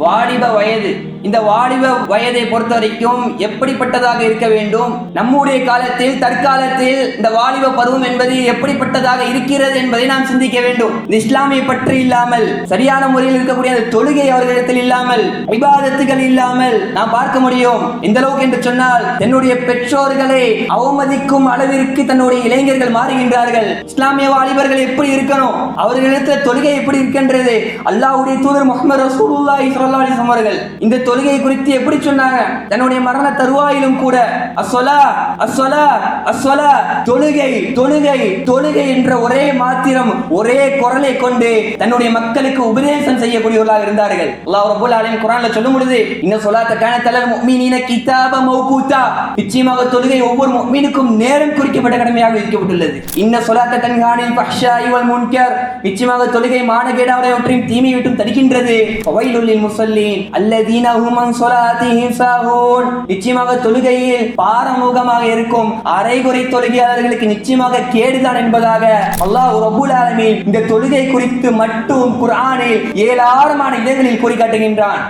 வாலிப வயது. இந்த வாலிப வயதை பொறுத்த வரைக்கும் எப்படிப்பட்டதாக இருக்க வேண்டும்? நம்முடைய காலத்தில் தற்காலத்தில் இந்த வாலிப பருவம் என்பது எப்படிப்பட்டதாக இருக்கிறது என்பதை நாம் சிந்திக்க வேண்டும். இந்த இஸ்லாமிய பற்று இல்லாமல், சரியான முறையில் இருக்கக்கூடிய அந்த தொழுகை அவர்களிடத்தில் இல்லாமல், இபாதத்துகள் இல்லாமல் நாம் பார்க்க முடியும். எந்த அளவுக்கு என்று சொன்னால், தன்னுடைய பெற்றோர்களை அவமதிக்கும் அளவிற்கு தன்னுடைய இளைஞர்கள் மாறுகின்றார்கள். இஸ்லாமிய வாலிபர்கள் எப்படி இருக்கணும்? அவர்களிடத்தில் தொழுகை எப்படி இருக்கின்றது? அல்லாஹ்வுடைய தூதர் முஹம்மது ரசூலுல்லாஹி ஸல்லல்லாஹு அலைஹி வஸல்லம் அவர்கள் இந்த தொழுகை குறித்து எப்படி சொன்னாங்க? தன்னுடைய மரண தருவாயிலும் கூட அஸ்ஸலா அஸ்ஸலா அஸ்ஸலா, தொழுகை தொழுகை தொழுகை என்ற ஒரே மாத்திரம், ஒரே குரலை கொண்டு தன்னுடைய மக்களுக்கு உபதேசம் செய்யக்கூடியவர்களாக இருந்தார்கள். அல்லாஹ் ரப்பல் ஆலமீன் குர்ஆன்ல சொல்லும் பொழுது, இன்ன ஸலாத்த கானத் அலல் முஃமினீன கிதாப மௌகூதா, நிச்சயமாக தொழுகை ஒவ்வொரு முஃமினுக்கும் நேரம் குறிக்கப்பட்ட கடமையாக விதிக்கப்பட்டுள்ளது. இன்ன ஸலாத்த தன்ஹா அனில் ஃபஹ்ஷாஇ வல் முன்கர், நிச்சயமாக தொழுகை மானகேடானவற்றையும் தீமை விட்டும் தடுக்கின்றது. ஃபவைலுல் லில் முஸல்லீன் அல்லதீன ஹும் அன் ஸலாத்திஹிம் சாஹூன், நிச்சயமாக தொழுகையில் பாரமுகமாக இருக்கும் அரைகுறை தொழுகையாளர்களுக்கு நிச்சயமாக கேடுதான் என்பதாக அல்லாஹ் ரப்பல் ஆலமீன் இந்த தொழுகை குறித்து மட்டும் குர்ஆனில் ஏராளமான இடங்களில் கூறி காட்டுகின்றான்.